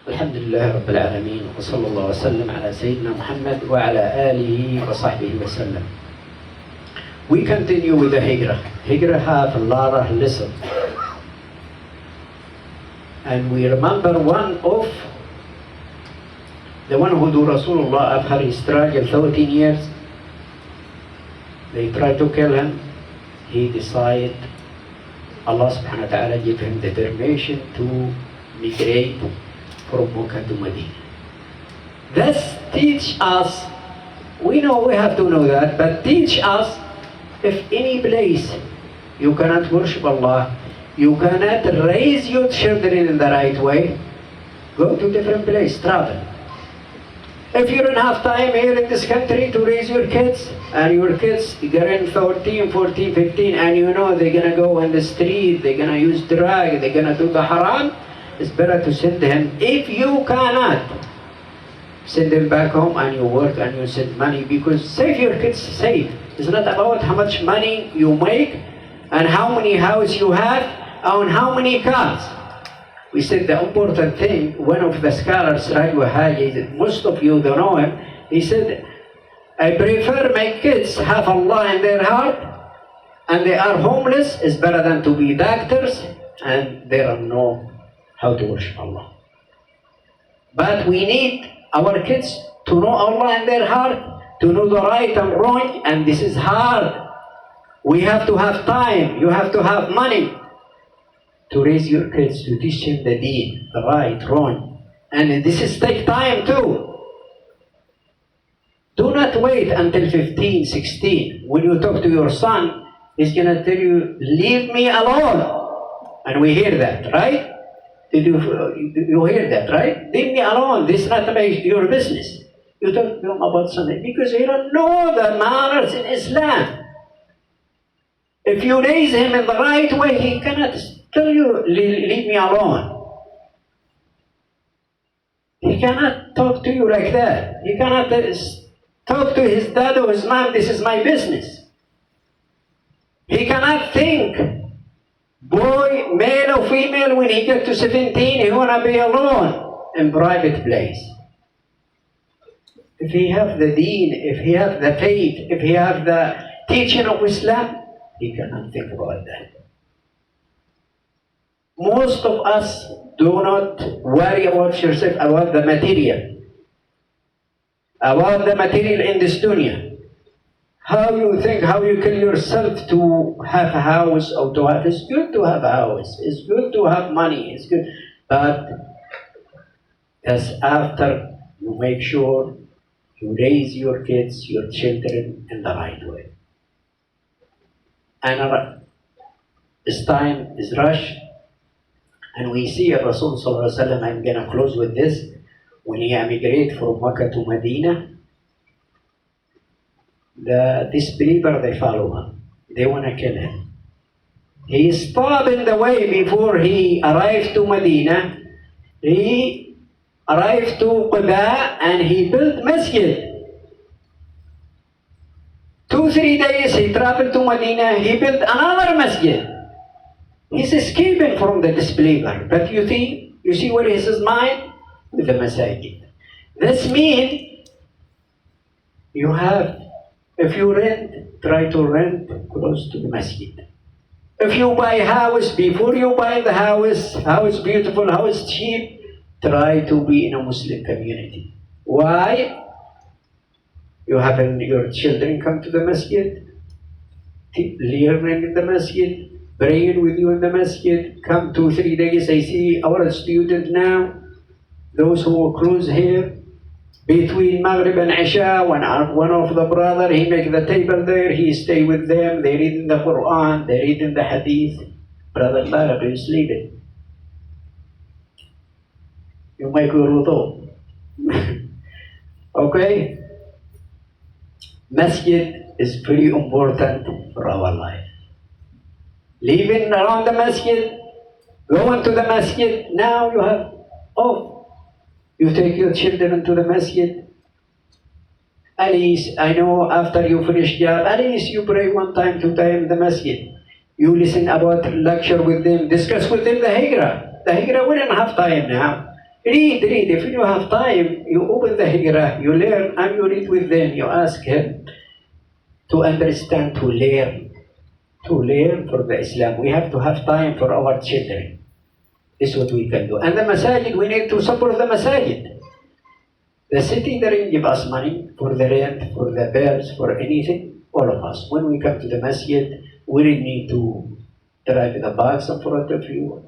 الحمد لله رب العالمين وصلى الله وسلم على سيدنا محمد وعلى آله وصحبه وسلم. We continue with the Hijra. Hijra have a lot of lessons. And we remember one of the one who do Rasulullah after he struggled 13 years. They tried to kill him. He decided, Allah subhanahu wa ta'ala gave him the permission to migrate from Mecca to Medina. This teach us, we know we have to know that, but teach us if any place you cannot worship Allah, you cannot raise your children in the right way, go to different place, travel. If you don't have time here in this country to raise your kids, and your kids getting 13, 14, 15, and you know they're gonna go on the street, they're gonna use drugs, they're gonna do the haram, it's better to send them. If you cannot, send them back home and you work and you send money, because save your kids safe. It's not about how much money you make and how many houses you have and how many cars. We said the important thing, one of the scholars, Raju Haji, most of you don't know him, he said, I prefer my kids have Allah in their heart and they are homeless, is better than to be doctors and they don't know how to worship Allah. But we need our kids to know Allah in their heart, to know the right and wrong, and this is hard. We have to have time, you have to have money to raise your kids, to teach them the deen, the right, wrong. And this is take time too. Do not wait until 15, 16. When you talk to your son, he's gonna tell you, leave me alone. And we hear that, right? Did you hear that, right? Leave me alone, this is not your business. You talk to him about something because he don't know the manners in Islam. If you raise him in the right way, he cannot tell you, leave me alone. He cannot talk to you like that. He cannot talk to his dad or his mom, this is my business. He cannot think, boy, male or female, when he gets to 17, he wanna be alone in private place. If he have the deen, if he have the faith, if he have the teaching of Islam, he cannot think about that. Most of us do not worry about yourself, about the material. About the material in this dunya. How you think, how you kill yourself to have a house or to have, it's good to have a house, it's good to have money, it's good, but that's after you make sure you raise your kids, your children in the right way. And this time is rush, and we see Rasul Sallallahu Alaihi Wasallam, I'm gonna close with this, when he emigrated from Mecca to Medina, the disbeliever, they follow him. They want to kill him. He stopped in the way before he arrived to Medina. He arrived to Khutba and he built masjid. 2-3 days he traveled to Medina, he built another masjid. He's escaping from the disbeliever. But you see where is his mind? With the masajid. This means you have, if you rent, try to rent close to the masjid. If you buy a house, before you buy the house beautiful, house cheap, try to be in a Muslim community. Why? You have your children come to the masjid, learning in the masjid, praying with you in the masjid, come 2-3 days, I see our student now, those who are close here, between Maghrib and Isha, one of the brother, he make the table there, he stay with them, they read in the Quran, they read in the Hadith. Brother Larab, you sleeping. You make your wudu. Okay? Masjid is very important for our life. Living around the masjid, going to the masjid, now you have, you take your children to the masjid. At least, I know after you finish job, at least you pray 1 time, 2 times in the masjid. You listen about lecture with them, discuss with them the Hijra. The Hijra, we don't have time now. Read. If you have time, you open the Hijra, you learn, and you read with them. You ask him to understand, to learn for the Islam. We have to have time for our children. This is what we can do. And the masajid, we need to support the masajid. The city doesn't give us money for the rent, for the bills, for anything. All of us. When we come to the masjid, we don't need to drive the box in front of you.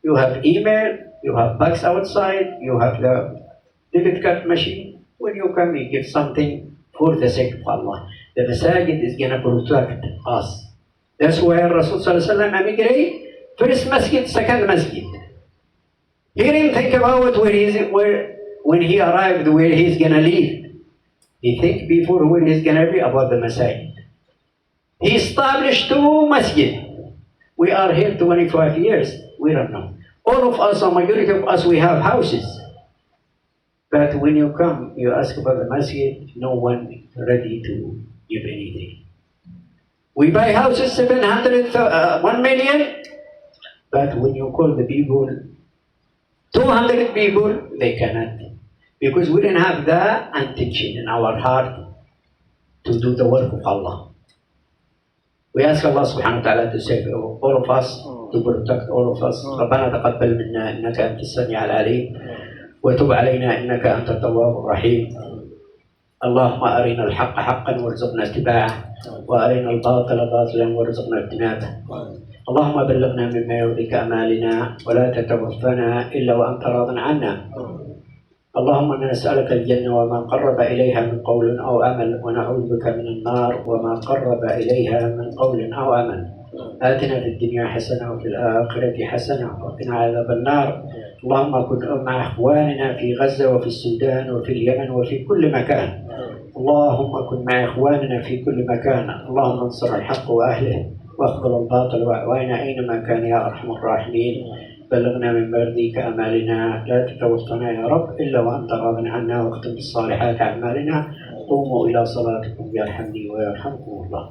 You have email, you have box outside, you have the debit card machine. When you come, you give something for the sake of Allah. The masajid is going to protect us. That's why Rasul Sallallahu Alaihi Wasallam emigrated. First masjid, second masjid. He didn't think about when he arrived, where he's going to live. He think before where he's going to be about the masjid. He established 2 masjid. We are here 25 years. We don't know. All of us, a majority of us, we have houses. But when you come, you ask about the masjid, no one ready to give anything. We buy houses 1 million, but when you call the people, 200 people, they cannot. Because we didn't have the intention in our heart to do the work of Allah. We ask Allah subhanahu wa ta'ala to save all of us, to protect all of us. ربنا تقبل منا إنك أنت السميع العليم وتب علينا إنك أنت التواب الرحيم. اللهم أرنا الحق حقا وارزقنا اتباعه وأرنا الباطل باطلا وارزقنا اجتنابه. اللهم بلغنا مما يرضيك أمالنا ولا تتوفنا إلا وأنت راض عنا. اللهم إنا نسألك الجنة وما قرب إليها من قول أو عمل ونعوذ بك من النار وما قرب إليها من قول أو عمل. آتنا في الدنيا حسنة وفي الآخرة حسنة وقنا عذاب النار. اللهم كن مع إخواننا في غزة وفي السودان وفي اليمن وفي كل مكان. اللهم كن مع إخواننا في كل مكان. اللهم انصر الحق وأهله واخذل الباطل وأعواننا أينما كان يا أرحم الراحمين. بلغنا من مرضيك أمالنا لا تتوفنا يا رب إلا وأنت راض عنا واختم بالصالحات أعمالنا. قوموا إلى صلاتكم يرحمني ويرحمكم الله.